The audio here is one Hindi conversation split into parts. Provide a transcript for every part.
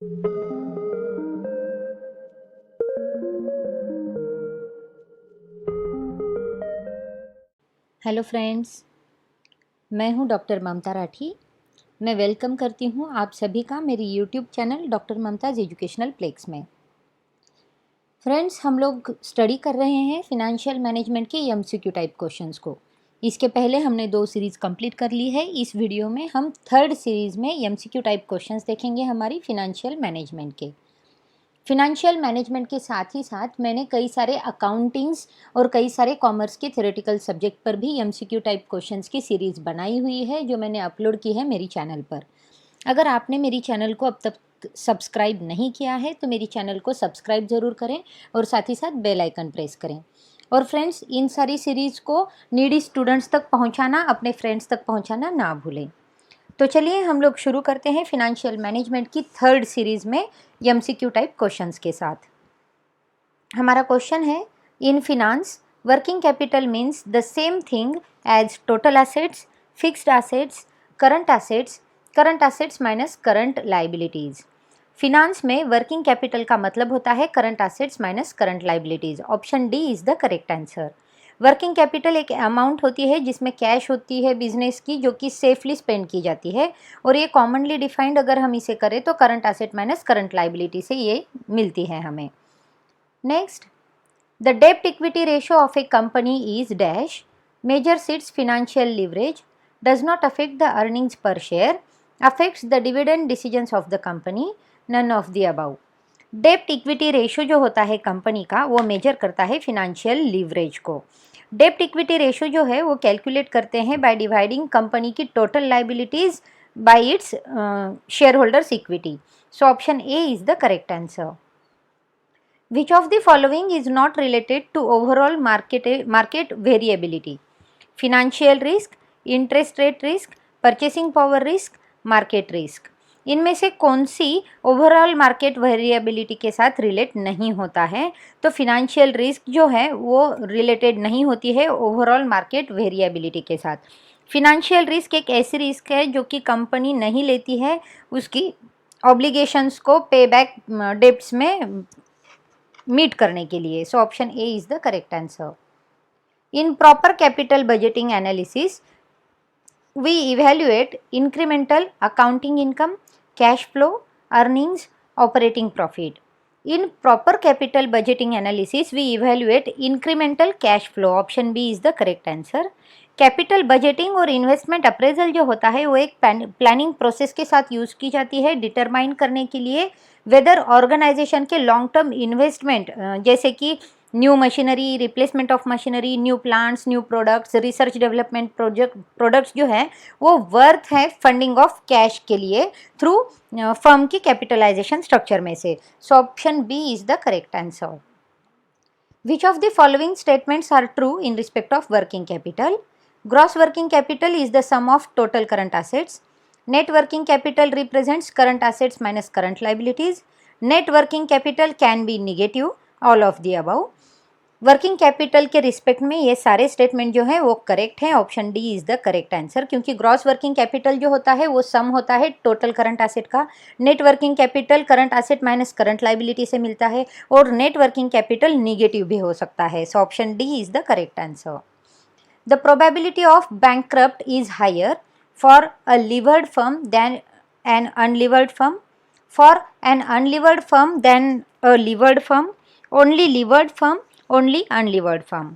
हेलो फ्रेंड्स, मैं हूं डॉक्टर ममता राठी। मैं वेलकम करती हूं आप सभी का मेरी YouTube channel doctor Mumtaz educational plex में। फ्रेंड्स, हम लोग स्टडी कर रहे हैं फिनेंशियल मैनेजमेंट के एमसीक्यू टाइप क्वेश्चंस को। इसके पहले हमने 2 सीरीज़ कंप्लीट कर ली है। इस वीडियो में हम थर्ड सीरीज़ में एमसीक्यू टाइप क्वेश्चंस देखेंगे हमारी फिनेंशियल मैनेजमेंट के। फिनेंशियल मैनेजमेंट के साथ ही साथ मैंने कई सारे अकाउंटिंग्स और कई सारे कॉमर्स के थ्योरेटिकल सब्जेक्ट पर भी एमसीक्यू टाइप क्वेश्चंस की सीरीज़ बनाई हुई है, जो मैंने अपलोड की है मेरी चैनल पर। अगर आपने मेरी चैनल को अब तक सब्सक्राइब नहीं किया है तो मेरी चैनल को सब्सक्राइब ज़रूर करें और साथ ही साथ बेल आइकन प्रेस करें। और फ्रेंड्स, इन सारी सीरीज़ को नीडी स्टूडेंट्स तक पहुंचाना, अपने फ्रेंड्स तक पहुंचाना ना भूलें। तो चलिए हम लोग शुरू करते हैं फिनेंशियल मैनेजमेंट की थर्ड सीरीज़ में एमसीक्यू टाइप क्वेश्चंस के साथ। हमारा क्वेश्चन है, in finance working capital means the same thing as total assets, fixed assets, current assets minus current liabilities. Finance में वर्किंग कैपिटल का मतलब होता है current assets minus current liabilities. Option D is the correct answer. Working capital एक अमाउंट होती है जिसमें कैश होती है बिजनेस की, जो कि सेफली स्पेंड की जाती है, और ये कॉमनली डिफाइंड अगर हम इसे करें तो current asset minus current liability से ये मिलती है हमें। नेक्स्ट, द डेब्ट equity ratio of a company is dash, measures its financial leverage, does not affect the earnings per share, affects the dividend decisions of the company, none of the above. डेब्ट इक्विटी रेशियो जो होता है कंपनी का, वो मेजर करता है फिनेंशियल लिवरेज को। डेब्ट इक्विटी रेशियो जो है वो कैलकुलेट करते हैं बाय डिवाइडिंग कंपनी की total liabilities bye its share holders equity. So option A is the correct answer. Which of the following is not related to overall market variability? Financial risk, interest rate risk, purchasing power risk, market risk। इनमें से कौन सी ओवरऑल मार्केट वेरिएबिलिटी के साथ रिलेट नहीं होता है? तो फिनेंशियल रिस्क जो है वो रिलेटेड नहीं होती है ओवरऑल मार्केट वेरिएबिलिटी के साथ। फिनेंशियल रिस्क एक ऐसी रिस्क है जो कि कंपनी नहीं लेती है उसकी ऑब्लिगेशंस को पे बैक डेब्ट्स में मीट करने के लिए। सो option A is the correct answer. In proper capital budgeting analysis we evaluate incremental accounting income, cash flow, earnings, operating profit. In proper capital budgeting analysis we evaluate incremental cash flow. Option B is the correct answer. Capital budgeting और इन्वेस्टमेंट अप्रेजल जो होता है वो एक प्लानिंग प्रोसेस के साथ यूज़ की जाती है डिटरमाइन करने के लिए वेदर ऑर्गेनाइजेशन के लॉन्ग टर्म इन्वेस्टमेंट, जैसे कि new machinery, replacement of machinery, new plants, new products, research development products जो है वो वर्थ है फंडिंग ऑफ कैश के लिए थ्रू फर्म की कैपिटलाइजेशन स्ट्रक्चर में से। So option B is the correct answer. Which of the following statements are true in respect of working capital? Gross working capital is the sum of total current assets. Net working capital represents current assets minus current liabilities. Net working capital can be negative, all of the above. Working capital के रिस्पेक्ट में ये सारे स्टेटमेंट जो है वो करेक्ट हैं। Option D is the correct answer, क्योंकि ग्रॉस वर्किंग कैपिटल जो होता है वो सम होता है टोटल करंट एसेट का। Net working capital current asset minus current liability से मिलता है, और नेट वर्किंग कैपिटल निगेटिव भी हो सकता है। So option D is the correct answer. The probability of bankrupt is higher for a levered firm than an unlevered firm. For an unlevered firm than a levered firm. Only levered firm, only unlevered firm.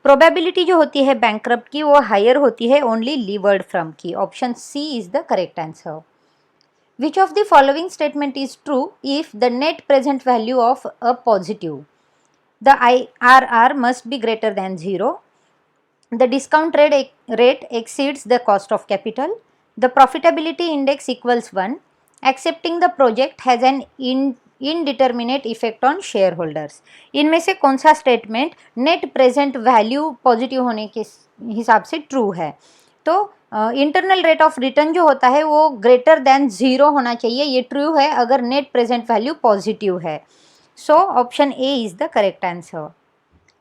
Probability जो होती है bankrupt की वो higher होती है only levered firm की। Option C is the correct answer. Which of the following statement is true if the net present value of a positive? The IRR must be greater than 0. The discount rate exceeds the cost of capital. The profitability index equals 1. Accepting the project has an indeterminate effect on shareholders. इनमें से कौन सा statement net present value positive होने के हिसाब से ट्रू है? तो इंटरनल रेट ऑफ रिटर्न जो होता है वो ग्रेटर देन 0 होना चाहिए, ये ट्रू है अगर नेट प्रेजेंट वैल्यू पॉजिटिव है। So option A is the correct answer.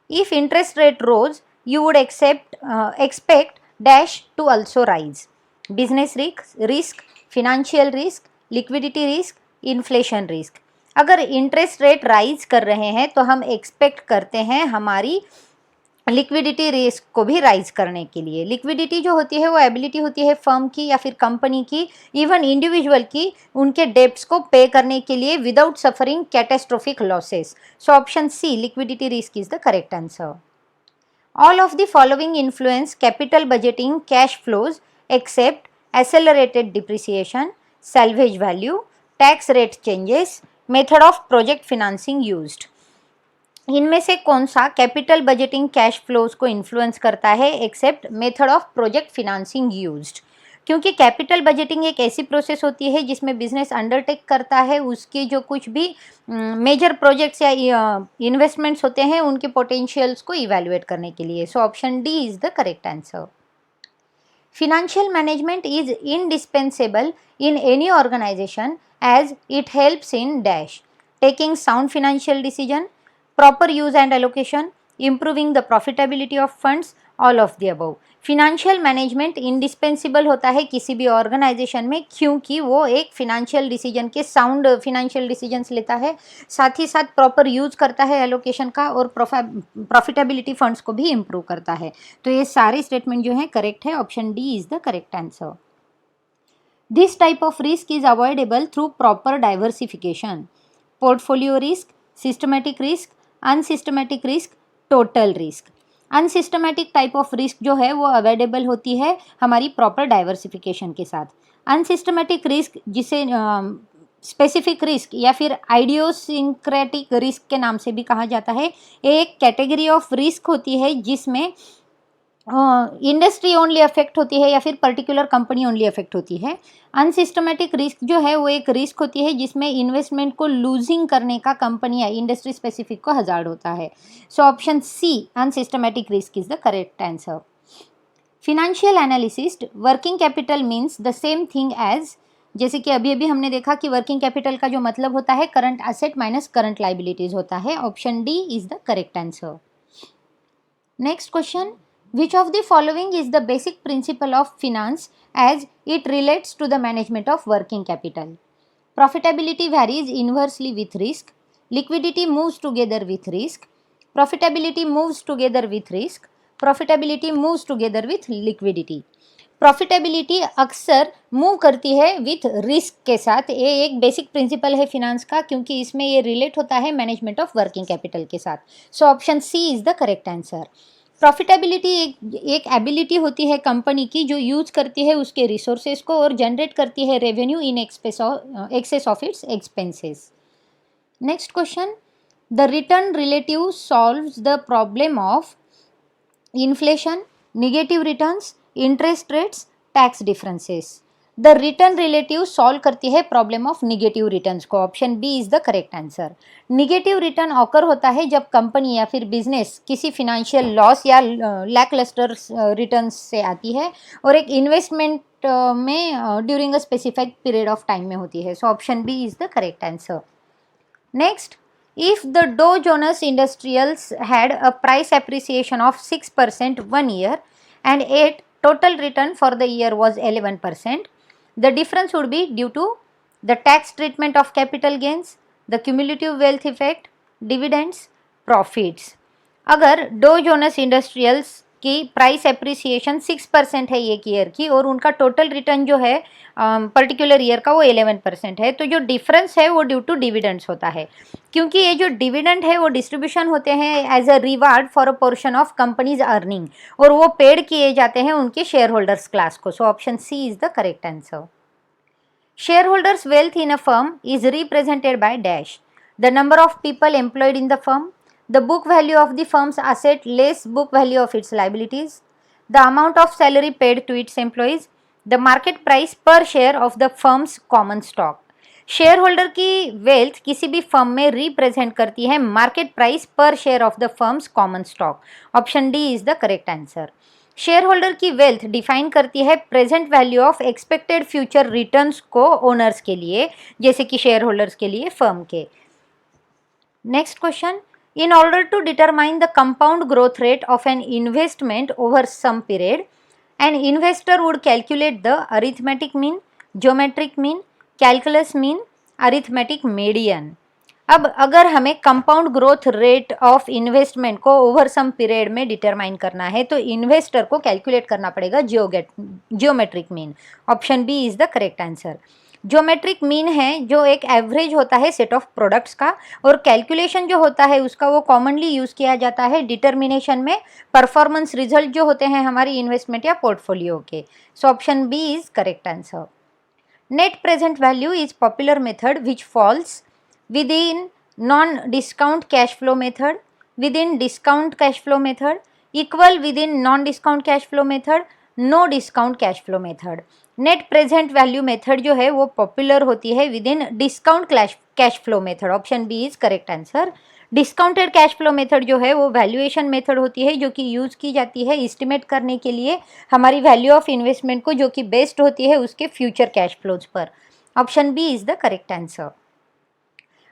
If interest rate rose you would expect dash to also rise. Business risk, financial risk, liquidity risk, inflation risk. अगर इंटरेस्ट रेट राइज कर रहे हैं तो हम एक्सपेक्ट करते हैं हमारी लिक्विडिटी रिस्क को भी राइज करने के लिए। लिक्विडिटी जो होती है वो एबिलिटी होती है फर्म की या फिर कंपनी की, इवन इंडिविजुअल की, उनके डेब्ट्स को पे करने के लिए without suffering catastrophic losses. So option C, liquidity risk is the correct answer. All of the following influence capital budgeting cash flows except accelerated depreciation, salvage value, tax rate changes, method of project financing used. इनमें से कौन सा कैपिटल बजटिंग कैश फ्लोज को इन्फ्लुएंस करता है except method of project financing used? क्योंकि कैपिटल बजटिंग एक ऐसी प्रोसेस होती है जिसमें बिजनेस अंडरटेक करता है उसके जो कुछ भी मेजर प्रोजेक्ट्स या इन्वेस्टमेंट्स होते हैं उनके पोटेंशियल्स को इवैल्यूएट करने के लिए। सो option D is the correct answer. Financial management is indispensable in any organization as it helps in dash taking sound financial decision, proper use and allocation, improving the profitability of funds, all of the above. Financial management indispensable होता है किसी भी ऑर्गेनाइजेशन में क्योंकि वो एक फिनेंशियल डिसीजन के साउंड फिनेंशियल डिसीजंस लेता है, साथ ही साथ प्रॉपर यूज करता है एलोकेशन का और प्रॉफिटेबिलिटी फंड्स को भी इम्प्रूव करता है। तो ये सारे स्टेटमेंट जो है करेक्ट है, option D is the correct answer. This type of risk is avoidable through proper diversification, portfolio risk, systematic risk, unsystematic risk, total risk. Unsystematic type of risk जो है वो अवेलेबल होती है हमारी प्रॉपर डाइवर्सिफिकेशन के साथ। अनसिस्टमेटिक रिस्क जिसे स्पेसिफिक रिस्क या फिर आइडियोसिंक्रेटिक रिस्क के नाम से भी कहा जाता है, एक कैटेगरी ऑफ रिस्क होती है जिसमें इंडस्ट्री ओनली अफेक्ट होती है या फिर पर्टिकुलर कंपनी ओनली अफेक्ट होती है। अनसिस्टमेटिक रिस्क जो है वो एक रिस्क होती है जिसमें इन्वेस्टमेंट को लूजिंग करने का कंपनी या इंडस्ट्री स्पेसिफिक को हजार्ड होता है। So option C, unsystematic risk is the correct answer. Financial analyst working capital means the same thing as, जैसे कि अभी अभी हमने देखा कि वर्किंग कैपिटल का जो मतलब होता है current asset minus current liabilities होता है। Option D is the correct answer. Next question, which of the following is the basic principle of finance as it relates to the management of working capital? Profitability varies inversely with risk, liquidity moves together with risk, profitability moves together with risk, profitability moves together with liquidity. Profitability अक्सर मूव करती है विथ रिस्क के साथ। ये एक बेसिक प्रिंसिपल है फिनांस का क्योंकि इसमें ये रिलेट होता है मैनेजमेंट ऑफ वर्किंग कैपिटल के साथ। So option C is the correct answer. Profitability एक एबिलिटी होती है कंपनी की जो यूज करती है उसके रिसोर्सेज को और जनरेट करती है revenue in excess of its expenses. Next question, the return relative solves the problem of inflation, negative returns, interest rates, tax differences. The return relative solve करती है प्रॉब्लम ऑफ निगेटिव रिटर्न्स को। Option B is the correct answer. Negative return occur होता है जब कंपनी या फिर बिजनेस किसी फिनेंशियल लॉस या लैकलस्टर रिटर्न्स से आती है और एक इन्वेस्टमेंट में during a specific period of time में होती है। So option B is the correct answer. Next, if the Dow Jones Industrials had a price appreciation of 6% 1 year and yet total return for the year was 11%, the difference would be due to the tax treatment of capital gains, the cumulative wealth effect, dividends, profits. अगर डो जोनस इंडस्ट्रियल्स की प्राइस एप्रिसिएशन 6% है एक ईयर की और उनका टोटल रिटर्न जो है पर्टिकुलर ईयर का वो 11% है, तो जो डिफरेंस है वो ड्यू टू डिविडेंड्स होता है क्योंकि ये जो डिविडेंड है वो डिस्ट्रीब्यूशन होते हैं as a reward for a portion of companies earning और वो पेड किए जाते हैं उनके शेयर होल्डर्स क्लास को। So option C is the correct answer. Share holders wealth in a firm is represented by dash, the number of people employed in the firm, the book value of the firm's asset less book value of its liabilities, the amount of salary paid to its employees, the market price per share of the firm's common stock. Share holder की वेल्थ किसी भी फर्म में रिप्रेजेंट करती है मार्केट प्राइस पर share of the firms common stock. Option D is the correct answer. Share holder की वेल्थ डिफाइन करती है present value of expected future returns को ओनर्स के लिए, जैसे कि शेयर होल्डर्स के लिए फर्म के। Next question, in order to determine the compound growth rate of an investment over some period, an investor would calculate the arithmetic mean, geometric mean, calculus mean, arithmetic median. अब अगर हमें compound growth rate of investment को ओवर सम पीरियड में डिटरमाइन करना है तो इन्वेस्टर को कैलकुलेट करना पड़ेगा geometric mean. Option B is the correct answer. Geometric mean है जो एक एवरेज होता है सेट ऑफ प्रोडक्ट्स का, और कैलकुलेशन जो होता है उसका वो कॉमनली यूज किया जाता है डिटर्मिनेशन में परफॉर्मेंस रिजल्ट जो होते हैं हमारी इन्वेस्टमेंट या पोर्टफोलियो के। So option B is correct answer. Net present value is popular method which falls within non-discount cash flow method, within discount cash flow method, equal within non-discount cash flow method, no discount cash flow method। Net present value method जो है वो पॉपुलर होती है within discount cash flow method. Option B is correct answer. Discounted cash flow method जो है वो वैल्यूएशन मेथड होती है जो कि यूज़ की जाती है एस्टिमेट करने के लिए हमारी वैल्यू ऑफ इन्वेस्टमेंट को, जो कि बेस्ड होती है उसके फ्यूचर कैश फ्लोज पर। Option B is the correct answer.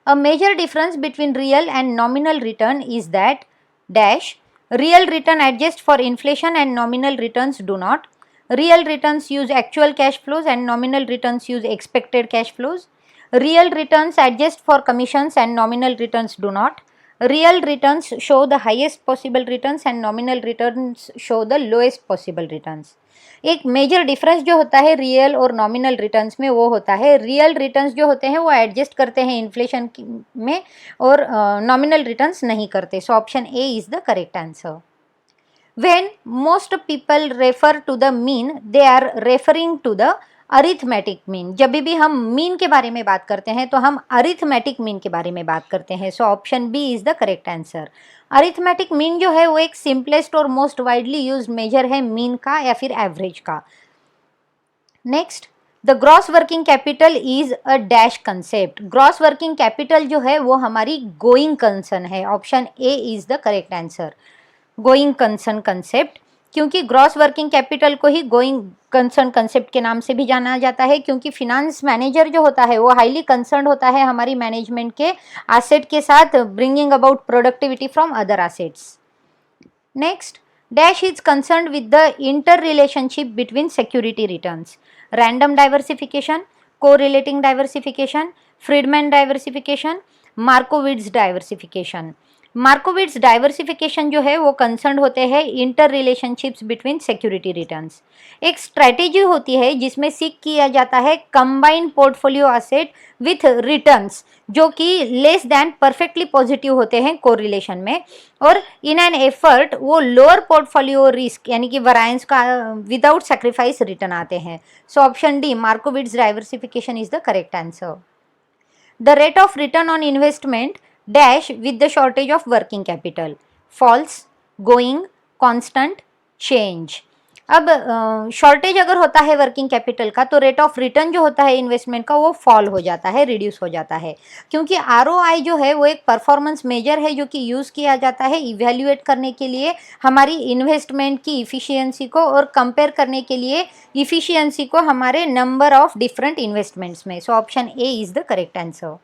A major difference between real and nominal return is that dash real return adjusts for inflation and nominal returns do not. Real returns use actual cash flows and nominal returns use expected cash flows. Real returns adjust for commissions and nominal returns do not. Real returns show the highest possible returns and nominal returns show the lowest possible returns। एक मेजर डिफरेंस जो होता है रियल और नॉमिनल रिटर्न्स में वो होता है रियल रिटर्न्स जो होते हैं वो एडजस्ट करते हैं इन्फ्लेशन में, और नॉमिनल रिटर्न्स नहीं करते। So option A is the correct answer. When most people refer to the mean they are referring to the arithmetic mean. जब भी हम मीन के बारे में बात करते हैं तो हम अरिथमेटिक मीन के बारे में बात करते हैं। So option B is the correct answer. Arithmetic mean जो है वो एक सिंपलेस्ट और मोस्ट वाइडली यूज्ड मेजर है मीन का या फिर एवरेज का। Next, the gross working capital is a dash concept. Gross working capital जो है वो हमारी गोइंग कंसर्न है। Option A is the correct answer. Going concern concept, क्योंकि ग्रॉस वर्किंग कैपिटल को ही गोइंग कंसर्न कंसेप्ट के नाम से भी जाना जाता है, क्योंकि फिनांस मैनेजर जो होता है वो हाईली कंसर्न होता है हमारी मैनेजमेंट के एसेट के साथ, bringing about productivity from other assets. Next, dash is concerned with the inter relationship between security returns. Random diversification, correlating diversification, Friedman diversification, Markowitz diversification. Markowitz diversification जो है वो कंसर्न होते हैं inter relationships between security returns. एक स्ट्रैटेजी होती है जिसमें सीख किया जाता है combined portfolio asset with returns जो कि लेस दैन परफेक्टली पॉजिटिव होते हैं कोरिलेशन में, और इन एन एफर्ट वो लोअर पोर्टफोलियो रिस्क यानी कि वरायंस का विदाउट सेक्रीफाइस रिटर्न आते हैं। So option D Markowitz diversification is the correct answer. The rate of return on investment dash with the shortage of working capital. Falls, going, constant, change. अब शॉर्टेज अगर होता है वर्किंग कैपिटल का तो रेट ऑफ रिटर्न जो होता है इन्वेस्टमेंट का वो फॉल हो जाता है, रिड्यूस हो जाता है, क्योंकि आरओआई जो है वो एक परफॉर्मेंस मेजर है जो कि यूज़ किया जाता है इवेल्युएट करने के लिए हमारी इन्वेस्टमेंट की इफ़िशियंसी को, और कंपेयर करने के लिए इफ़िशियंसी को हमारे नंबर ऑफ डिफरेंट इन्वेस्टमेंट्स में। So option A is the correct answer.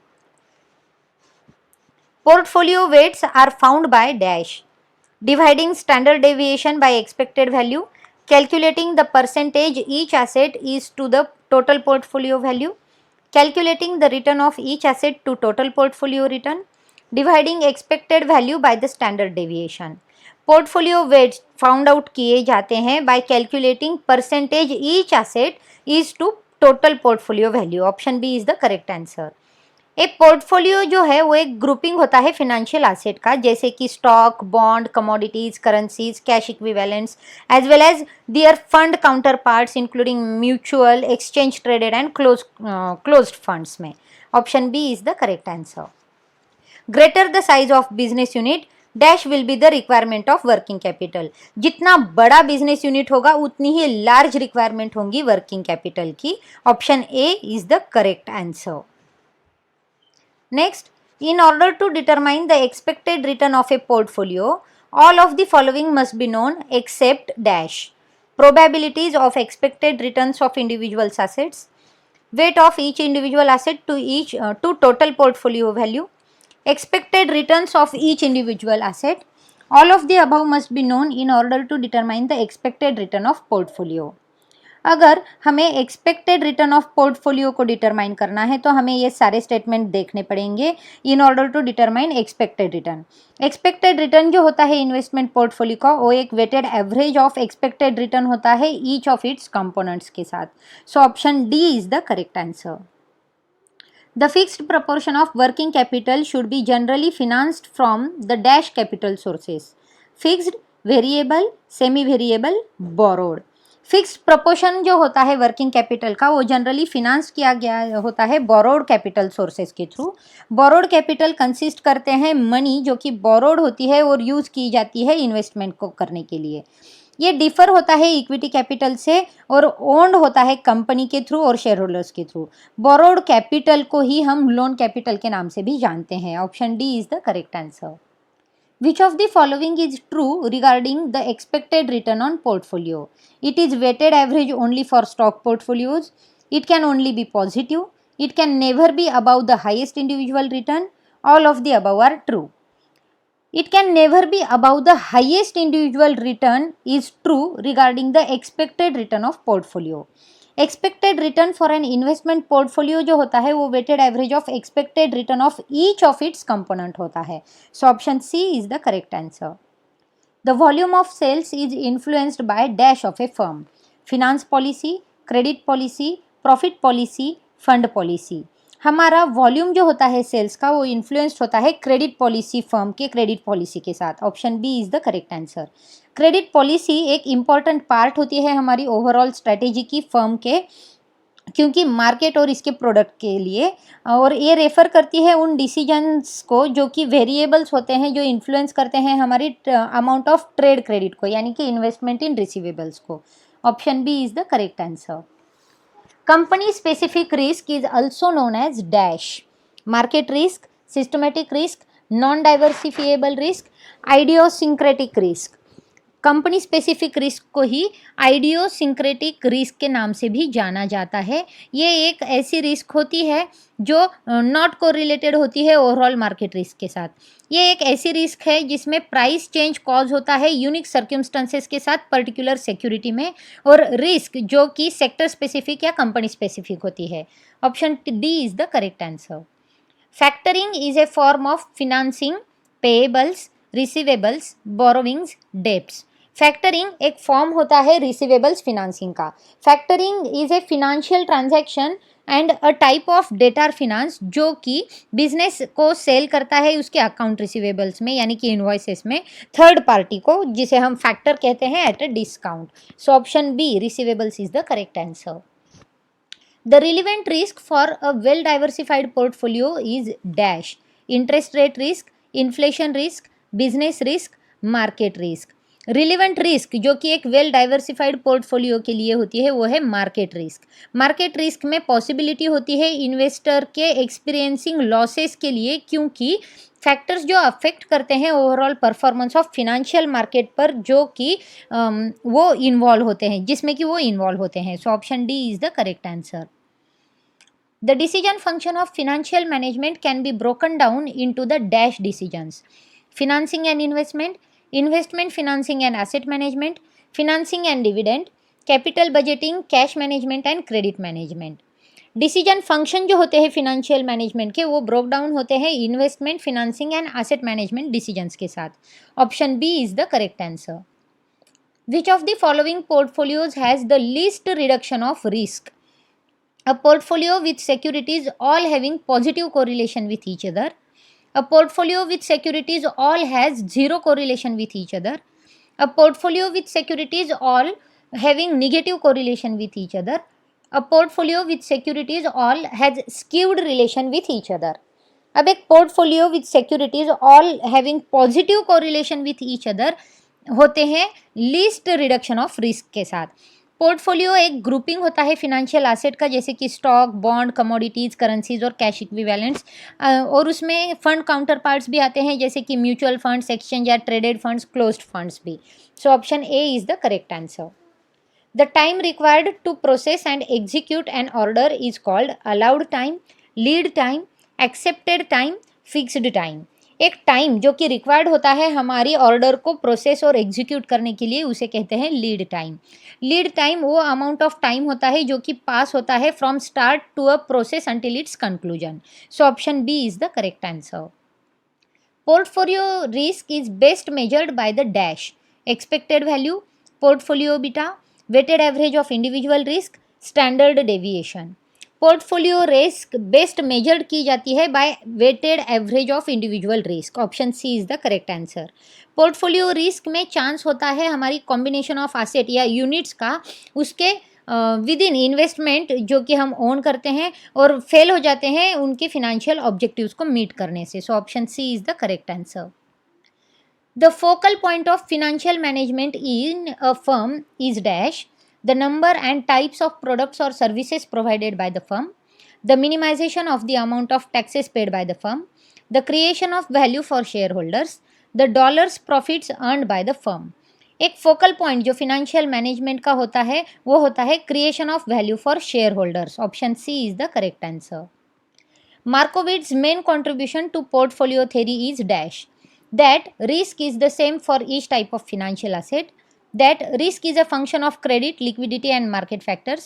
Portfolio weights are found by dash dividing standard deviation by expected value, calculating the percentage each asset is to the total portfolio value, calculating the return of each asset to total portfolio return, dividing expected value by the standard deviation। Portfolio weights found out किए जाते हैं by calculating percentage each asset is to total portfolio value. Option B is the correct answer. एक पोर्टफोलियो जो है वो एक ग्रुपिंग होता है फिनेंशियल एसेट का, जैसे कि stock, bond, commodities, currencies, cash equivalents as well as their fund counter parts including mutual, exchange traded and closed funds में। Option B is the correct answer. Greater the size of business unit dash will be the requirement of working capital. जितना बड़ा बिजनेस यूनिट होगा उतनी ही लार्ज रिक्वायरमेंट होगी वर्किंग कैपिटल की। Option A is the correct answer. Next, in order to determine the expected return of a portfolio, all of the following must be known except dash: probabilities of expected returns of individual assets, weight of each individual asset to total portfolio value, expected returns of each individual asset. All of the above must be known in order to determine the expected return of portfolio. अगर हमें एक्सपेक्टेड रिटर्न ऑफ पोर्टफोलियो को डिटरमाइन करना है तो हमें ये सारे स्टेटमेंट देखने पड़ेंगे in order to determine expected return. Expected return जो होता है इन्वेस्टमेंट पोर्टफोलियो का, वो एक weighted average of expected return होता है ईच ऑफ इट्स कंपोनेंट्स के साथ। So option D is the correct answer. The fixed proportion of working capital should be generally financed from the dash capital sources: fixed, variable, semi variable, borrowed। Fixed proportion जो होता है वर्किंग कैपिटल का, वो जनरली फिनांस किया गया होता है बोरोड कैपिटल सोर्सेज के थ्रू। बोरोड कैपिटल कंसिस्ट करते हैं मनी जो कि बोरोड होती है और यूज़ की जाती है इन्वेस्टमेंट को करने के लिए। ये डिफर होता है इक्विटी कैपिटल से और ओन्ड होता है कंपनी के थ्रू और शेयर होल्डर्स के थ्रू। बोरोड कैपिटल को ही हम लोन कैपिटल के नाम से भी जानते हैं। Option D is the correct answer. Which of the following is true regarding the expected return on portfolio? It is weighted average only for stock portfolios. It can only be positive. It can never be above the highest individual return. All of the above are true. It can never be above the highest individual return is true regarding the expected return of portfolio. Expected return for an investment portfolio जो होता है वो weighted average of expected return of each of its component होता है। So option C is the correct answer. The volume of sales is influenced by dash of a firm: finance policy, credit policy, profit policy, fund policy. हमारा वॉल्यूम जो होता है सेल्स का वो इन्फ्लुएंस्ड होता है क्रेडिट पॉलिसी फर्म के क्रेडिट पॉलिसी के साथ। Option B is the correct answer. Credit policy एक इम्पॉर्टेंट पार्ट होती है हमारी ओवरऑल स्ट्रेटेजी की फर्म के, क्योंकि मार्केट और इसके प्रोडक्ट के लिए, और ये रेफर करती है उन डिसीजंस को जो कि वेरिएबल्स होते हैं जो इन्फ्लुएंस करते हैं हमारी अमाउंट ऑफ ट्रेड क्रेडिट को, यानी कि इन्वेस्टमेंट इन रिसीवेबल्स को। Option B is the correct answer. Company specific risk is also known as dash: market risk, systematic risk, non diversifiable risk, idiosyncratic risk. Company specific risk को ही आइडियोसिंक्रेटिक रिस्क के नाम से भी जाना जाता है। ये एक ऐसी रिस्क होती है जो नॉट कोरिलेटेड होती है ओवरऑल मार्केट रिस्क के साथ। ये एक ऐसी रिस्क है जिसमें प्राइस चेंज कॉज होता है यूनिक सर्क्यूमस्टेंसेस के साथ पर्टिकुलर सिक्योरिटी में, और रिस्क जो कि सेक्टर स्पेसिफिक या कंपनी स्पेसिफिक होती है। Option D is the correct answer. Factoring is a form of financing payables, receivables, borrowings, debts. Factoring एक फॉर्म होता है रिसीवेबल्स फिनांसिंग का। Factoring is a financial transaction and a type of debtor finance जो कि बिजनेस को सेल करता है उसके अकाउंट रिसीवेबल्स में, यानी कि इनवॉइसेस में, थर्ड पार्टी को, जिसे हम फैक्टर कहते हैं at a discount. So option B receivables is the correct answer. The relevant risk for a well diversified portfolio is dash: interest rate risk, inflation risk, business risk, market risk। Relevant risk जो कि एक वेल डाइवर्सिफाइड पोर्टफोलियो के लिए होती है वो है मार्केट रिस्क। मार्केट रिस्क में पॉसिबिलिटी होती है इन्वेस्टर के एक्सपीरियंसिंग लॉसेस के लिए, क्योंकि फैक्टर्स जो अफेक्ट करते हैं overall performance of financial market पर जो कि वो इन्वॉल्व होते हैं, जिसमें कि वो इन्वॉल्व होते हैं। So option D is the correct answer. The decision function of financial management can be broken down into the dash decisions: financing and investment, investment financing and asset management, financing and dividend, capital budgeting, cash management and credit management। Decision function जो होते हैं फिनेंशियल मैनेजमेंट के वो ब्रोक डाउन होते हैं investment, financing and asset management decisions के साथ। Option B is the correct answer. Which of the following portfolios has the least reduction of risk? A portfolio with securities all having positive correlation with each other, a portfolio with securities all has zero correlation with each other, a portfolio with securities all having negative correlation with each other, a portfolio with securities all has skewed relation with each other। अब एक portfolio with securities all having positive correlation with each other होते हैं लीस्ट रिडक्शन ऑफ रिस्क के साथ। पोर्टफोलियो एक ग्रुपिंग होता है फिनेंशियल एसेट का, जैसे कि स्टॉक, बॉन्ड, कमोडिटीज़, करेंसीज और कैश इक्विवेलेंट्स, और उसमें फंड काउंटर पार्ट्स भी आते हैं जैसे कि म्यूचुअल फंड्स, एक्सचेंज या ट्रेडेड फंड्स, क्लोज्ड फंड्स भी। So option A is the correct answer. The time required to process and execute an order is called allowed time, lead time, accepted time, fixed time. एक टाइम जो कि रिक्वायर्ड होता है हमारी ऑर्डर को प्रोसेस और एग्जीक्यूट करने के लिए, उसे कहते हैं लीड टाइम। लीड टाइम वो अमाउंट ऑफ टाइम होता है जो कि पास होता है from start to a process until its conclusion. So option B is the correct answer. Portfolio risk is best measured by the dash: expected value, portfolio beta, weighted average of individual risk, standard deviation. Portfolio risk best measured की जाती है by weighted average of individual risk. Option C is the correct answer. Portfolio risk में चांस होता है हमारी कॉम्बिनेशन ऑफ एसेट या यूनिट्स का उसके विद इन इन्वेस्टमेंट जो कि हम ओन करते हैं और फेल हो जाते हैं उनके फिनेंशियल ऑब्जेक्टिव्स को मीट करने से। So option C is the correct answer. The focal point of financial management in a firm is dash: the number and types of products or services provided by the firm, the minimization of the amount of taxes paid by the firm, the creation of value for shareholders, the dollars profits earned by the firm. एक फोकल पॉइंट जो फिनेंशियल मैनेजमेंट का होता है वो होता है creation of value for shareholders. Option C is the correct answer. Markowitz' main contribution to portfolio theory is dash: that risk is the same for each type of financial asset, that risk is a function of credit, liquidity, and market factors,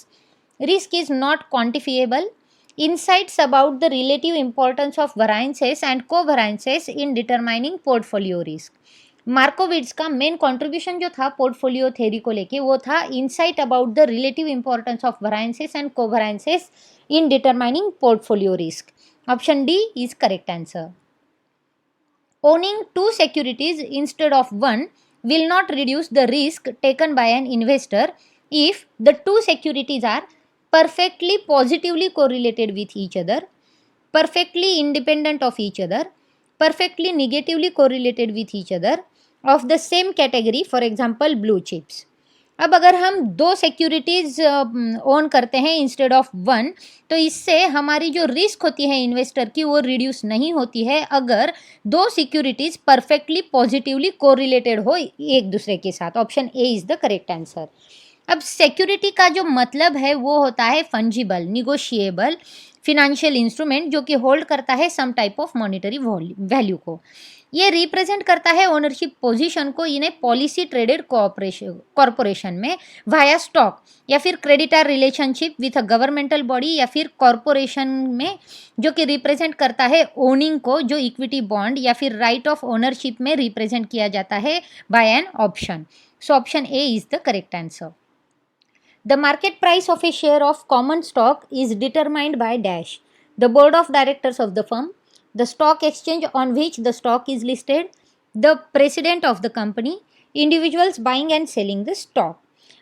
risk is not quantifiable, insights about the relative importance of variances and covariances in determining portfolio risk. मार्कोविट्स का मेन कंट्रीब्यूशन जो था पोर्टफोलियो थ्योरी को लेके वो था insight about the relative importance of variances and covariances in determining portfolio risk. Option D is correct answer. Owning two securities instead of one will not reduce the risk taken by an investor if the two securities are perfectly positively correlated with each other, perfectly independent of each other, perfectly negatively correlated with each other, of the same category, for example blue chips. अब अगर हम दो सिक्योरिटीज़ ओन करते हैं इंस्टेड ऑफ वन तो इससे हमारी जो रिस्क होती है इन्वेस्टर की वो रिड्यूस नहीं होती है अगर दो सिक्योरिटीज़ परफेक्टली पॉजिटिवली कोरिलेटेड हो एक दूसरे के साथ। Option A is the correct answer. अब सिक्योरिटी का जो मतलब है वो होता है फंजिबल निगोशिएबल फिनेंशियल इंस्ट्रूमेंट जो कि होल्ड करता है some type of monetary value को। ये रिप्रेजेंट करता है ओनरशिप पोजीशन को in a policy traded corporation में वाया स्टॉक या फिर creditor relationship with a governmental body या फिर कॉरपोरेशन में जो कि रिप्रेजेंट करता है ओनिंग को जो इक्विटी बॉन्ड या फिर राइट ऑफ ओनरशिप में रिप्रेजेंट किया जाता है by an option. So option A is the correct answer. The market price of a share of common stock is determined by dash: the board of directors of the firm, the stock exchange on which the stock is listed, the president of the company, individuals buying and selling the stock.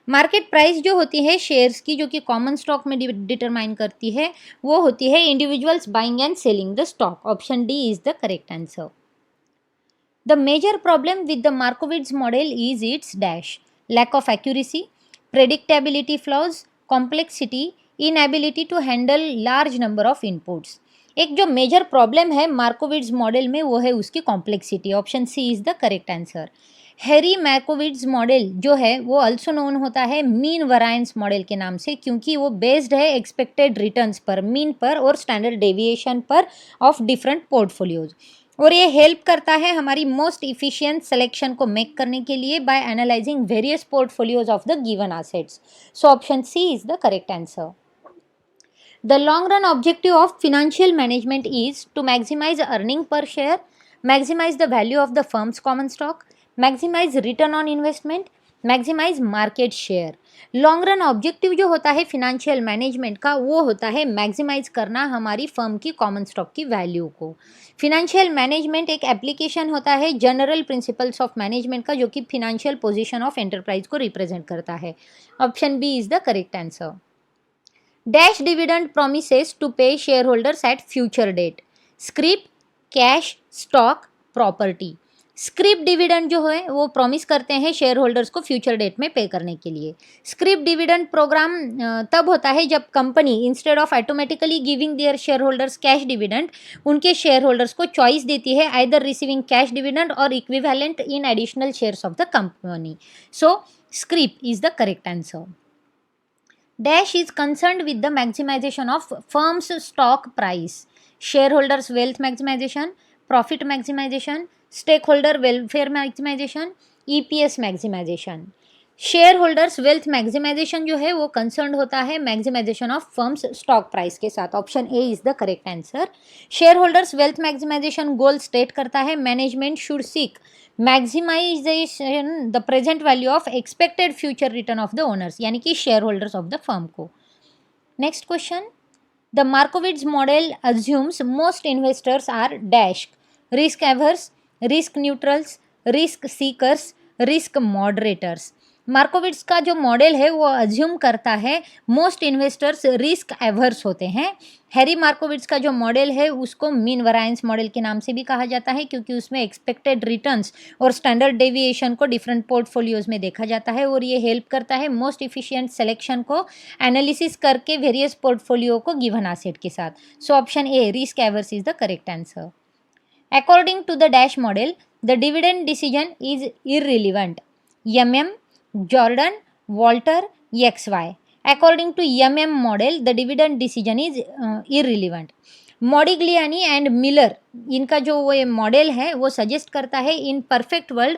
Market price जो होती है शेयर्स की जो कि कॉमन स्टॉक में डिटरमाइन करती है वो होती है individuals buying and selling the stock. Option D is the correct answer. The major problem with the Markowitz model is its dash: lack of accuracy, predictability flaws, complexity, inability to handle large number of inputs. एक जो मेजर प्रॉब्लम है मार्कोविट्स मॉडल में वो है उसकी complexity. Option C is the correct answer. Harry Markowitz model जो है वो अल्सो नोन होता है मीन वरायंस मॉडल के नाम से क्योंकि वो बेस्ड है एक्सपेक्टेड रिटर्न्स पर, मीन पर और स्टैंडर्ड डेविएशन पर ऑफ डिफरेंट पोर्टफोलियोज और ये हेल्प करता है हमारी मोस्ट इफिशिएंट सिलेक्शन को मेक करने के लिए by analysing various portfolios of the given assets. So option C is the correct answer. The long run objective of financial management is to maximize earning per share, maximize the value of the firm's common stock, maximize return on investment, maximise market share. Long run objective जो होता है फिनेंशियल मैनेजमेंट का वो होता है मैक्सिमाइज करना हमारी फर्म की कॉमन स्टॉक की वैल्यू को। फिनेंशियल मैनेजमेंट एक एप्लीकेशन होता है जनरल प्रिंसिपल्स ऑफ मैनेजमेंट का जो कि फिनेंशियल पोजीशन ऑफ एंटरप्राइज को रिप्रेजेंट करता है। Option B is the correct answer. Dash dividend promises to pay share holders at future date: scrip, cash, stock, property. Scrip dividend जो है वो प्रॉमिस करते हैं शेयर होल्डर्स को फ्यूचर डेट में पे करने के लिए। स्क्रिप डिविडेंड प्रोग्राम तब होता है जब company instead of automatically giving their share holders cash dividend उनके शेयर होल्डर्स को चॉइस देती है आइदर रिसीविंग कैश डिविडेंड और equivalent in additional shares of the company. So script is the correct answer. Dash is concerned with the maximization of firm's stock price: shareholders wealth maximization, profit maximisation, stake holder welfare maximisation, EPS maximisation. Share holders wealth maximisation जो है वो कंसर्न होता है maximisation of firm's stock price के साथ। Option A is the correct answer. Share holders wealth maximisation goal state करता है management should seek maximisation the present value of expected future return of the owners, यानी कि share holders of the firm को। Next question, the Markowitz model assumes most investors are dash, risk averse, risk neutrals, risk seekers, risk moderators. Markowitz का जो मॉडल है वो अज्यूम करता है मोस्ट इन्वेस्टर्स रिस्क एवर्स होते हैं। हैरी मार्कोविट्ज का जो मॉडल है उसको मीन वेरिएंस मॉडल के नाम से भी कहा जाता है, क्योंकि उसमें एक्सपेक्टेड रिटर्न्स और स्टैंडर्ड डेविएशन को डिफरेंट पोर्टफोलियोज में देखा जाता है और ये हेल्प करता है मोस्ट इफिशिएंट सिलेक्शन को एनालिसिस करके वेरियस पोर्टफोलियो को गिवन एसेट के साथ। So option A risk averse is the correct answer. According to the Dash model, the dividend decision is irrelevant. Jordan, Walter, XY. According to model, the dividend decision is irrelevant. Modigliani and Miller, इनका जो वो मॉडल है वो सजेस्ट करता है in perfect world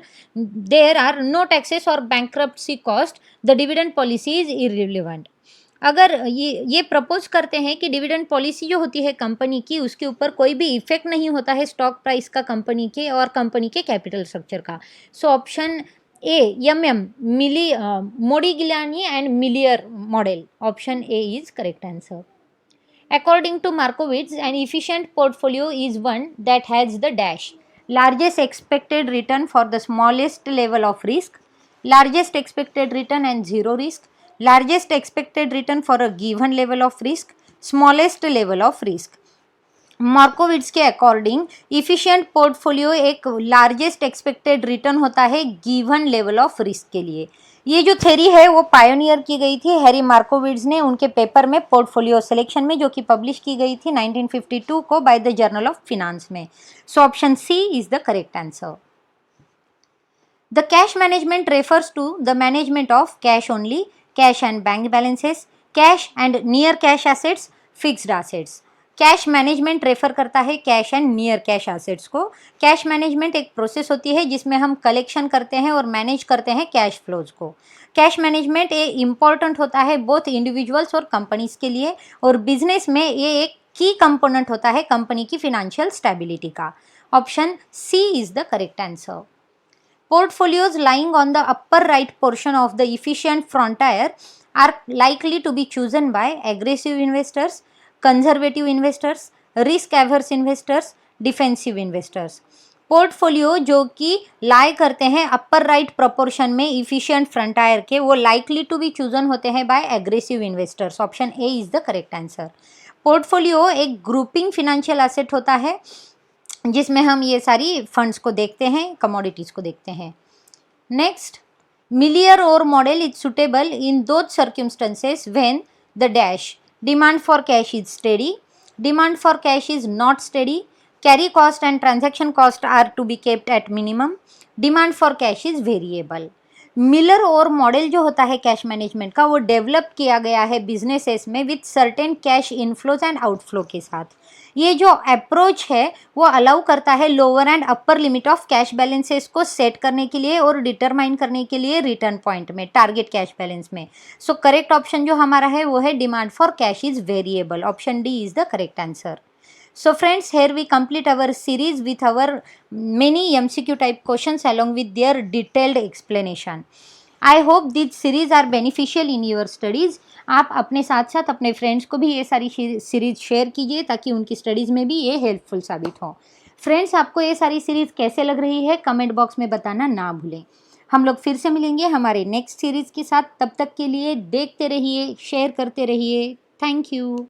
there are no taxes और bankruptcy cost, the dividend policy is irrelevant. अगर ये प्रपोज करते हैं कि डिविडेंड पॉलिसी जो होती है कंपनी की उसके ऊपर कोई भी इफेक्ट नहीं होता है स्टॉक प्राइस का कंपनी के और कंपनी के कैपिटल स्ट्रक्चर का। So option A Modigliani and Miller model, option A is correct answer. According to Markowitz, an efficient portfolio is one that has the dash largest expected return for the smallest level of risk, largest expected return and zero risk, largest expected return for a given level of risk, smallest level of risk. मार्कोविट्स के अकॉर्डिंग इफिशिएंट पोर्टफोलियो एक लार्जेस्ट एक्सपेक्टेड रिटर्न होता है गिवन लेवल ऑफ रिस्क के लिए। ये जो थ्योरी है वो पायोनियर की गई थी हैरी मार्कोविट्ज ने उनके पेपर में पोर्टफोलियो सिलेक्शन में, जो कि पब्लिश की गई थी 1952 को by the journal of finance में। So option C is the correct answer. The cash management refers to the management of cash only, cash and bank balances, cash and near cash assets, fixed assets. Cash management refer करता है cash and near cash assets को। कैश मैनेजमेंट एक प्रोसेस होती है जिसमें हम कलेक्शन करते हैं और मैनेज करते हैं कैश फ्लोज को। कैश मैनेजमेंट ये इम्पॉर्टेंट होता है बोथ इंडिविजुअल्स और कंपनीज के लिए, और बिजनेस में ये एक की कंपोनेंट होता है कंपनी की फिनेंशियल स्टेबिलिटी का। Option C is the correct answer. Portfolios lying on the upper right portion of the efficient frontier are likely to be chosen by aggressive investors, conservative investors, risk averse investors, defensive investors. Portfolio जो कि लाई करते हैं अपर राइट प्रोपोर्शन में इफिशिएंट फ्रंटायर के, वो लाइकली टू बी चूजन होते हैं by aggressive investors. Option A is the correct answer. Portfolio एक ग्रुपिंग फिनेंशियल एसेट होता है जिसमें हम ये सारी फंड्स को देखते हैं, कमोडिटीज को देखते हैं। Next, Miller Orr model is suitable in those circumstances when the dash demand for cash is steady, demand for cash is not steady, carry cost and transaction cost are to be kept at minimum, demand for cash is variable. Miller Orr model जो होता है कैश मैनेजमेंट का वो डेवलप किया गया है बिजनेसेस में with certain cash inflows and outflow के साथ। ये जो अप्रोच है वो अलाउ करता है lower and upper limit of cash balances को सेट करने के लिए और डिटरमाइन करने के लिए रिटर्न पॉइंट में, टारगेट कैश बैलेंस में। सो करेक्ट ऑप्शन जो हमारा है वो है demand for cash is variable. Option D is the correct answer. So friends, here we complete our series with our many MCQ type questions along with their detailed explanation. I hope these series are beneficial in your studies. आप अपने साथ साथ अपने फ्रेंड्स को भी ये सारी सीरीज शेयर कीजिए ताकि उनकी स्टडीज़ में भी ये हेल्पफुल साबित हो। फ्रेंड्स, आपको ये सारी सीरीज़ कैसे लग रही है कमेंट बॉक्स में बताना ना भूलें। हम लोग फिर से मिलेंगे हमारे नेक्स्ट सीरीज़ के साथ। तब तक के लिए देखते रहिए, शेयर करते रहिए। Thank you.